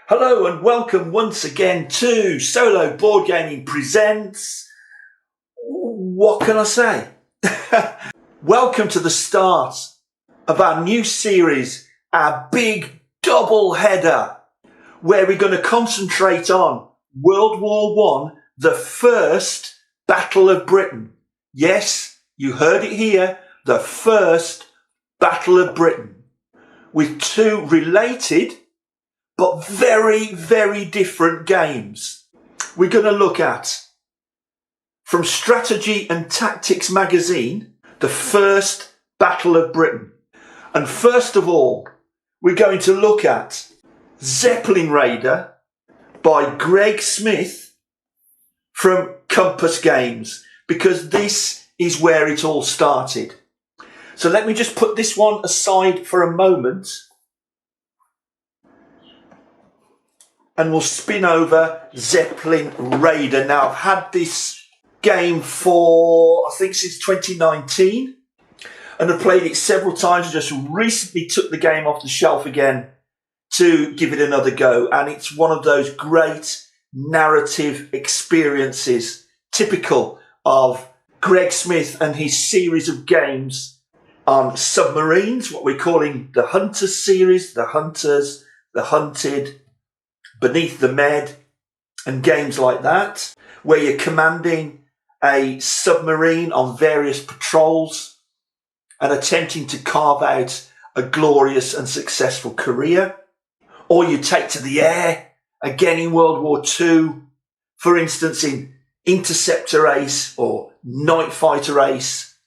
Hello and welcome once again to Solo Board Gaming Presents. What can I say? Welcome to the start of our new series, our big double header, where we're going to concentrate on World War I, the first Battle of Britain. Yes, you heard it here, the first Battle of Britain, with two related but very, very different games. We're going to look at, from Strategy and Tactics magazine, the first Battle of Britain. And first of all, we're going to look at Zeppelin Raider by Greg Smith from Compass Games, because this is where it all started. So let me just put this one aside for a moment, and we'll spin over Zeppelin Raider. Now, I've had this game for, I think, since 2019, and I've played it several times. I just recently took the game off the shelf again to give it another go, and it's one of those great narrative experiences typical of Greg Smith and his series of games on submarines, what we're calling the Hunters series, the Hunters, the Hunted, Beneath the Med, and games like that, where you're commanding a submarine on various patrols and attempting to carve out a glorious and successful career. Or you take to the air, again in World War II, for instance in Interceptor Ace or Night Fighter Ace,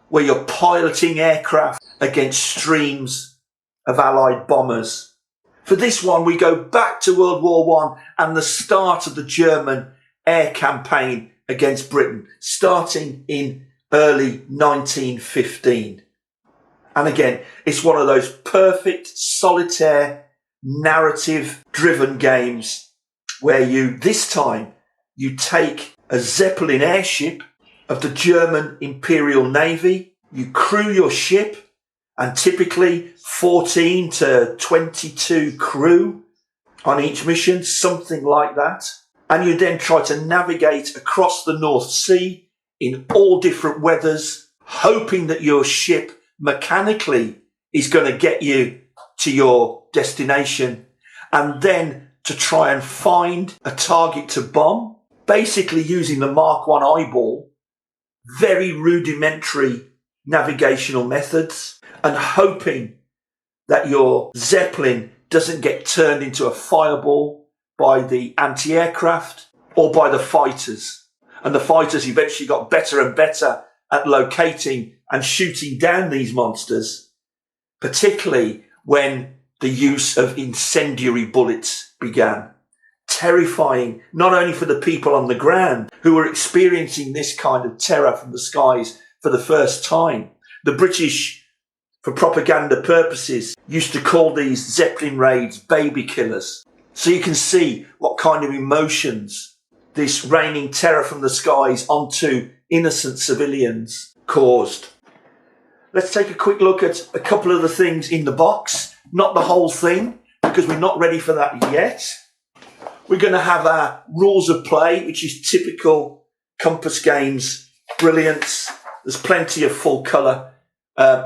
where you're piloting aircraft against streams of Allied bombers. For this one, we go back to World War I and the start of the German air campaign against Britain, starting in early 1915. And again, it's one of those perfect, solitaire, narrative-driven games where this time, you take a Zeppelin airship of the German Imperial Navy, you crew your ship, and typically 14 to 22 crew on each mission, something like that. And you then try to navigate across the North Sea in all different weathers, hoping that your ship mechanically is going to get you to your destination, and then to try and find a target to bomb, basically using the Mark I eyeball, very rudimentary navigational methods, and hoping that your Zeppelin doesn't get turned into a fireball by the anti-aircraft or by the fighters. And the fighters eventually got better and better at locating and shooting down these monsters, particularly when the use of incendiary bullets began. Terrifying, not only for the people on the ground who were experiencing this kind of terror from the skies for the first time. The British, for propaganda purposes, used to call these Zeppelin raids baby killers. So you can see what kind of emotions this raining terror from the skies onto innocent civilians caused. Let's take a quick look at a couple of the things in the box. Not the whole thing, because we're not ready for that yet. We're going to have our rules of play, which is typical Compass Games brilliance. There's plenty of full colour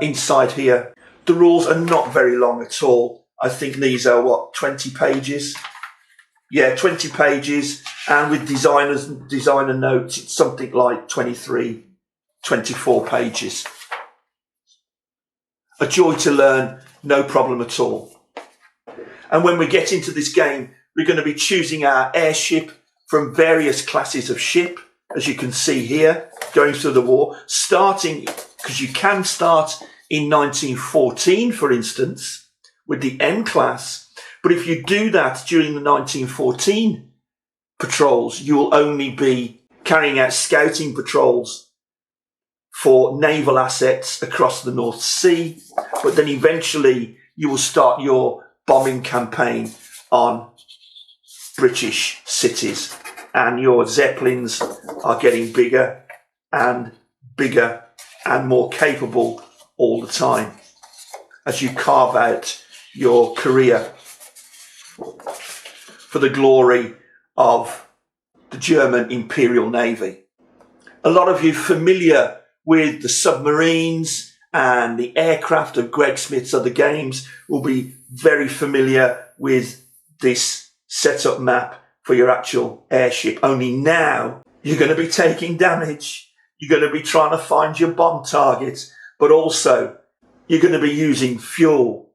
inside here. The rules are not very long at all. I think these are, 20 pages? Yeah, 20 pages. And with designer notes, it's something like 23, 24 pages. A joy to learn, no problem at all. And when we get into this game, we're going to be choosing our airship from various classes of ship, as you can see here, going through the war, starting, because you can start in 1914, for instance, with the M class. But if you do that during the 1914 patrols, you will only be carrying out scouting patrols for naval assets across the North Sea. But then eventually you will start your bombing campaign on British cities, and your Zeppelins are getting bigger and bigger and more capable all the time as you carve out your career. for the glory of the German Imperial Navy. A lot of you familiar with the submarines and the aircraft of Greg Smith's other games will be very familiar with this setup map for your actual airship. Only now you're going to be taking damage. You're going to be trying to find your bomb targets, but also you're going to be using fuel.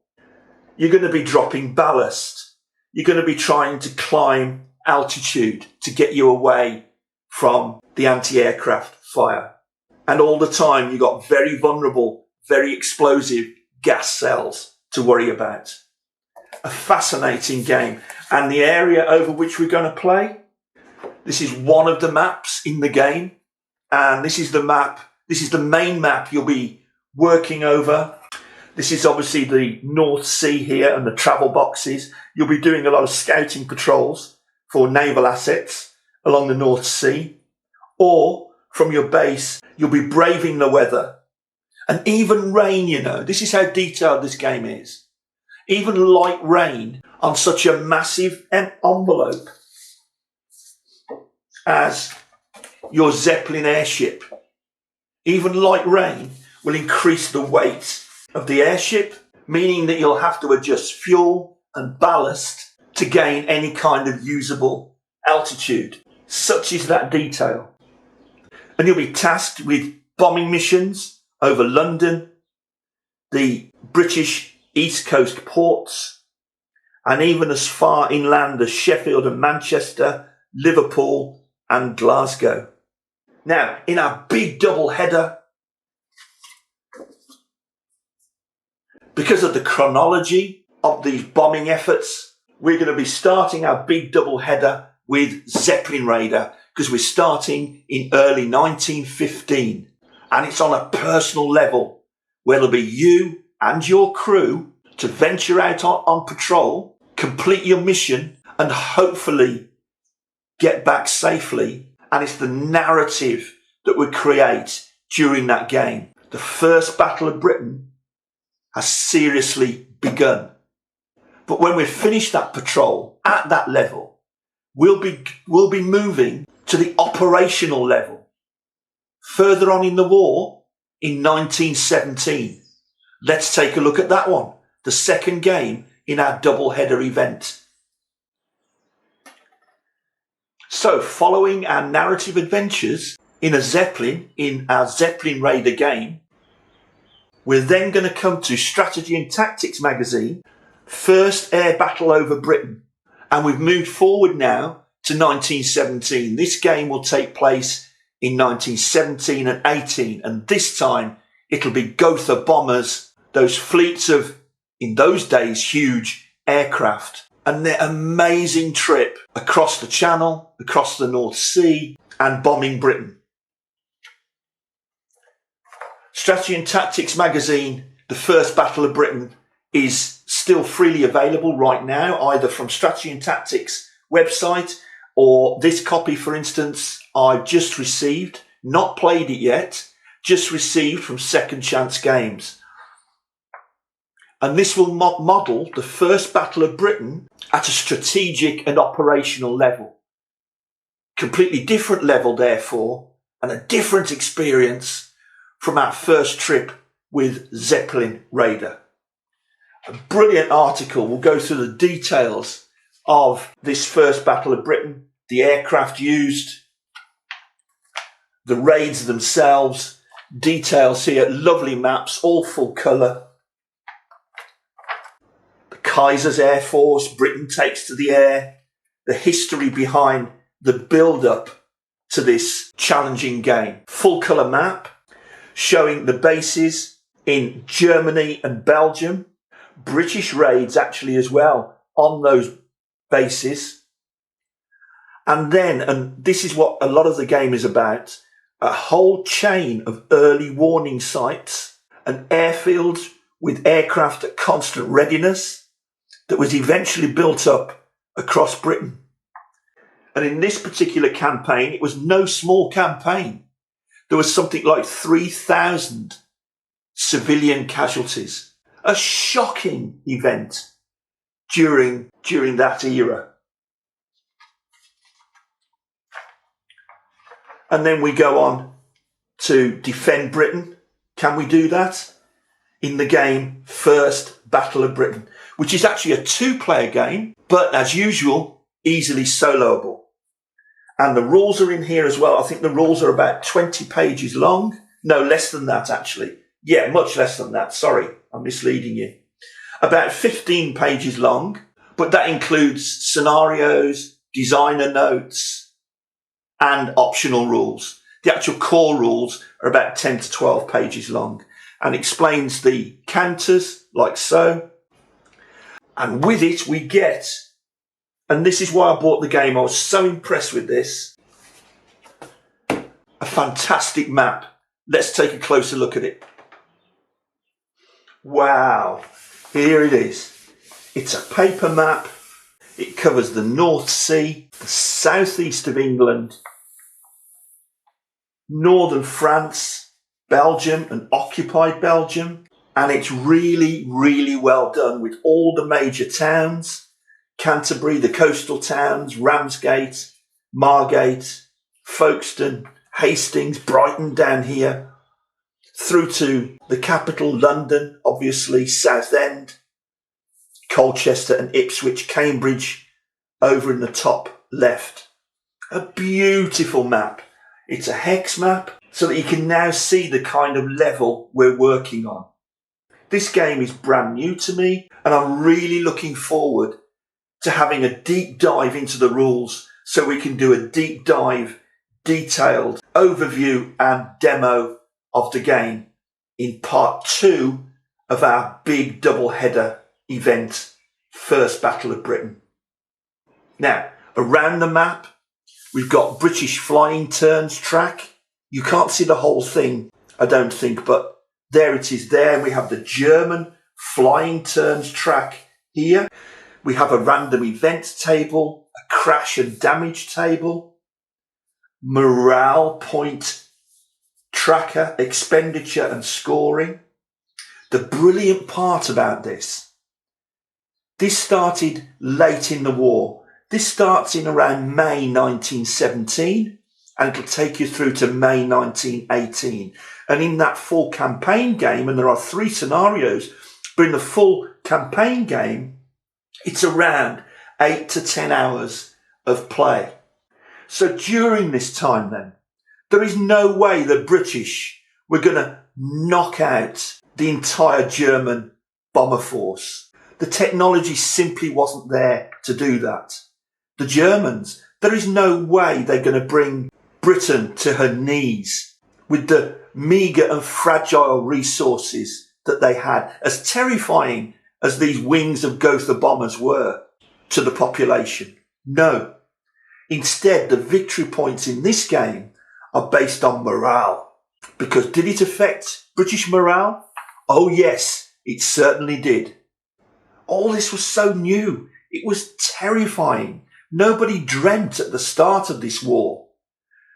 You're going to be dropping ballast. You're going to be trying to climb altitude to get you away from the anti-aircraft fire. And all the time you've got very vulnerable, very explosive gas cells to worry about. A fascinating game. And the area over which we're going to play, this is one of the maps in the game. And this is the map, this is the main map you'll be working over. This is obviously the North Sea here and the travel boxes. You'll be doing a lot of scouting patrols for naval assets along the North Sea. Or from your base, you'll be braving the weather. And even rain, you know, this is how detailed this game is. Even light rain on such a massive envelope as your Zeppelin airship. Even light rain will increase the weight of the airship, meaning that you'll have to adjust fuel and ballast to gain any kind of usable altitude. Such is that detail. And you'll be tasked with bombing missions over London, the British East Coast ports, and even as far inland as Sheffield and Manchester, Liverpool and Glasgow. Now, in our big double header, because of the chronology of these bombing efforts, we're going to be starting our big double header with Zeppelin Raider, because we're starting in early 1915. And it's on a personal level, where there'll be you and your crew to venture out on patrol, complete your mission, and hopefully get back safely. And it's the narrative that we create during that game. The First Battle of Britain has seriously begun. But when we've finished that patrol at that level, we'll be moving to the operational level. Further on in the war, in 1917. Let's take a look at that one, the second game in our double-header event. So, following our narrative adventures in a Zeppelin, in our Zeppelin Raider game, we're then going to come to Strategy and Tactics magazine, First Air Battle over Britain. And we've moved forward now to 1917. This game will take place in 1917 and 18. And this time, it'll be Gotha bombers, those fleets of, in those days, huge aircraft, and their amazing trip across the Channel, across the North Sea, and bombing Britain. Strategy and Tactics magazine, The First Battle of Britain, is still freely available right now, either from Strategy and Tactics website, or this copy, for instance, I've just received, not played it yet, just received from Second Chance Games. And this will model the First Battle of Britain at a strategic and operational level. Completely different level, therefore, and a different experience from our first trip with Zeppelin Raider. A brilliant article will go through the details of this First Battle of Britain, the aircraft used, the raids themselves, details here, lovely maps, all full colour. The Kaiser's Air Force, Britain takes to the air, the history behind the build-up to this challenging game. Full colour map showing the bases in Germany and Belgium, British raids actually as well on those bases. And then, and this is what a lot of the game is about, a whole chain of early warning sites and airfields with aircraft at constant readiness that was eventually built up across Britain. And in this particular campaign, it was no small campaign. There was something like 3,000 civilian casualties. A shocking event during that era. And then we go on to defend Britain. Can we do that? In the game First Battle of Britain, which is actually a 2-player game, but as usual, easily soloable. And the rules are in here as well. I think the rules are about 20 pages long. No, less than that, actually. Yeah, much less than that. Sorry, I'm misleading you. About 15 pages long, but that includes scenarios, designer notes, and optional rules. The actual core rules are about 10 to 12 pages long and explains the counters like so. And with it, we get, and this is why I bought the game, I was so impressed with this, a fantastic map. Let's take a closer look at it. Wow, here it is. It's a paper map. It covers the North Sea, the southeast of England, northern France, Belgium and occupied Belgium. And it's really, really well done with all the major towns. Canterbury, the coastal towns, Ramsgate, Margate, Folkestone, Hastings, Brighton down here, through to the capital, London, obviously, Southend, Colchester and Ipswich, Cambridge, over in the top left. A beautiful map. It's a hex map, so that you can now see the kind of level we're working on. This game is brand new to me, and I'm really looking forward to having a deep dive into the rules so we can do a deep dive, detailed overview and demo of the game in part 2 of our big double-header event, First Battle of Britain. Now, around the map, we've got British flying turns track. You can't see the whole thing, I don't think, but there it is there. We have the German flying turns track here. We have a random event table, a crash and damage table, morale point tracker, expenditure and scoring. The brilliant part about this started late in the war. This starts in around May 1917 and it'll take you through to May 1918. And in that full campaign game, and there are 3 scenarios, but in the full campaign game, it's around 8 to 10 hours of play. So during this time then, there is no way the British were going to knock out the entire German bomber force. The technology simply wasn't there to do that. The Germans, there is no way they're going to bring Britain to her knees with the meagre and fragile resources that they had, as terrifying as these wings of Gotha bombers were to the population. No. Instead, the victory points in this game are based on morale. Because did it affect British morale? Oh yes, it certainly did. All this was so new. It was terrifying. Nobody dreamt at the start of this war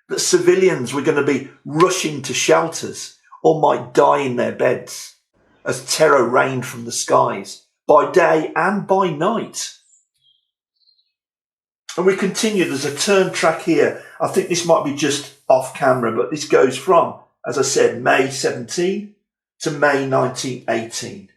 that civilians were going to be rushing to shelters or might die in their beds as terror rained from the skies by day and by night. And we continue. There's a turn track here. I think this might be just off camera, but this goes from, as I said, May 17 to May 1918.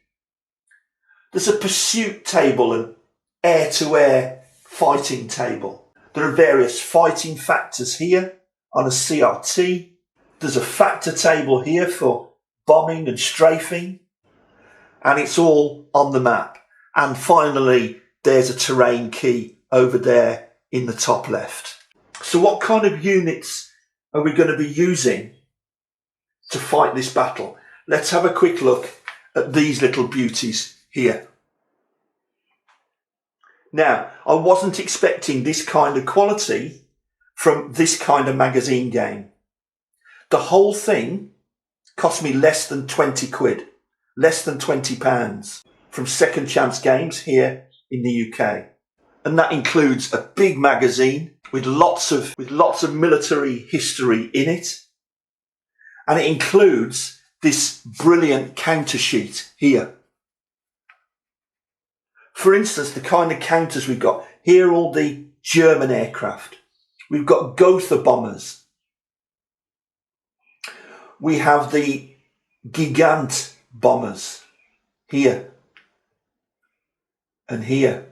There's a pursuit table and air-to-air fighting table. There are various fighting factors here on a CRT. There's a factor table here for bombing and strafing. And it's all on the map. And finally, there's a terrain key over there in the top left. So what kind of units are we going to be using to fight this battle? Let's have a quick look at these little beauties here. Now, I wasn't expecting this kind of quality from this kind of magazine game. The whole thing cost me less than 20 quid, less than £20 from Second Chance Games here in the UK. And that includes a big magazine with lots of military history in it. And it includes this brilliant counter sheet here. For instance, the kind of counters we've got. Here are all the German aircraft. We've got Gotha bombers. we have the Gigant bombers here and here.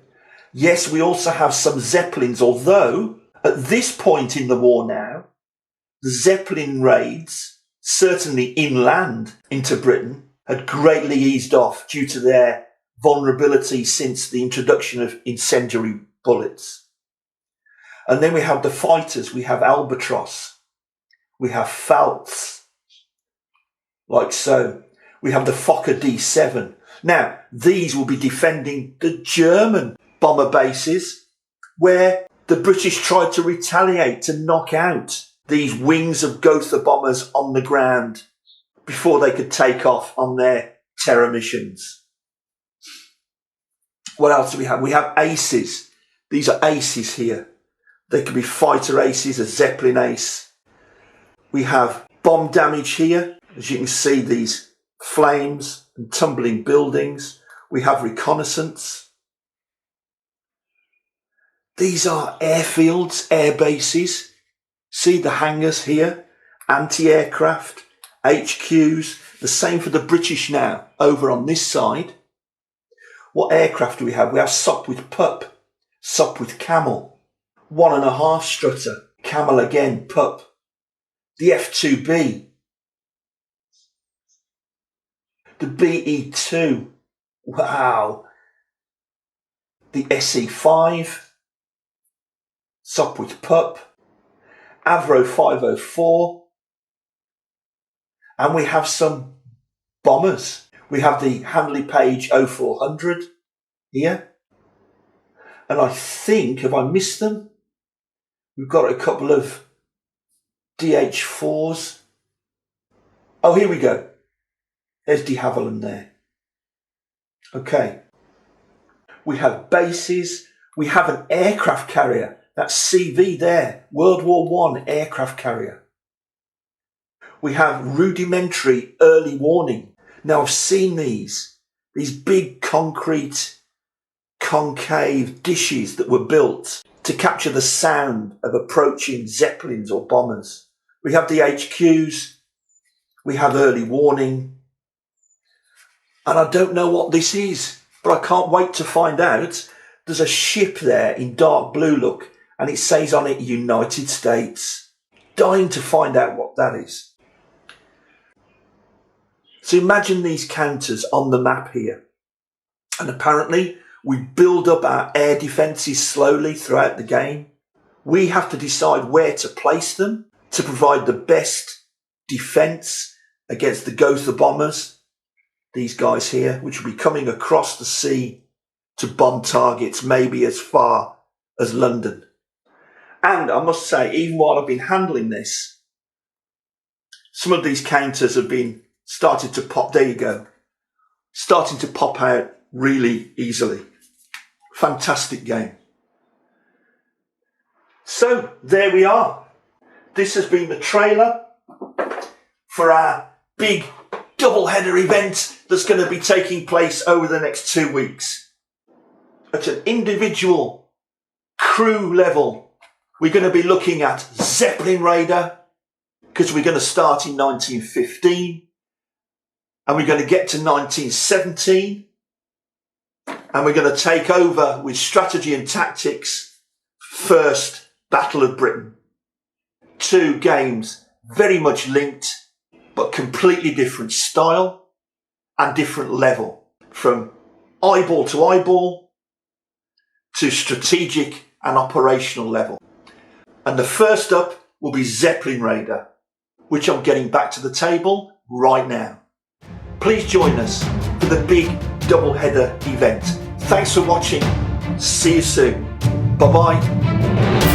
Yes, we also have some Zeppelins, although at this point in the war now, the Zeppelin raids, certainly inland into Britain, had greatly eased off due to their vulnerability since the introduction of incendiary bullets. And then we have the fighters. We have Albatross. We have Pfalz, like so. We have the Fokker D7. Now, these will be defending the German bomber bases where the British tried to retaliate to knock out these wings of Gotha bombers on the ground before they could take off on their terror missions. What else do we have? We have aces. These are aces here. They could be fighter aces, a Zeppelin ace. We have bomb damage here. As you can see, these flames and tumbling buildings. We have reconnaissance. These are airfields, air bases. See the hangars here, anti-aircraft, HQs, the same for the British now, over on this side. What aircraft do we have? We have Sopwith Pup, Sopwith Camel, 1.5 strutter, Camel again, Pup, the F2B, the BE2, wow, the SE5, Sopwith Pup, Avro 504, and we have some bombers. We have the Handley Page 0400 here, and I think, have I missed them? We've got a couple of DH4s. Oh, here we go. There's de Havilland there. Okay. We have bases. We have an aircraft carrier. That's CV there, World War I aircraft carrier. We have rudimentary early warning. Now I've seen these big concrete concave dishes that were built to capture the sound of approaching Zeppelins or bombers. We have the HQs, we have early warning, and I don't know what this is, but I can't wait to find out. There's a ship there in dark blue, look, and it says on it United States. Dying to find out what that is. So imagine these counters on the map here. And apparently we build up our air defences slowly throughout the game. We have to decide where to place them to provide the best defence against the Gotha bombers. These guys here, which will be coming across the sea to bomb targets maybe as far as London. And I must say, even while I've been handling this, some of these counters have been started to pop. There you go. Starting to pop out really easily. Fantastic game. So there we are. This has been the trailer for our big double-header event that's going to be taking place over the next 2 weeks. At an individual crew level, we're going to be looking at Zeppelin Raider, because we're going to start in 1915, and we're going to get to 1917, and we're going to take over with strategy and tactics, First Battle of Britain. 2 games very much linked, but completely different style and different level, from eyeball to eyeball to strategic and operational level. And the first up will be Zeppelin Raider, which I'm getting back to the table right now. Please join us for the big double-header event. Thanks for watching. See you soon. Bye-bye.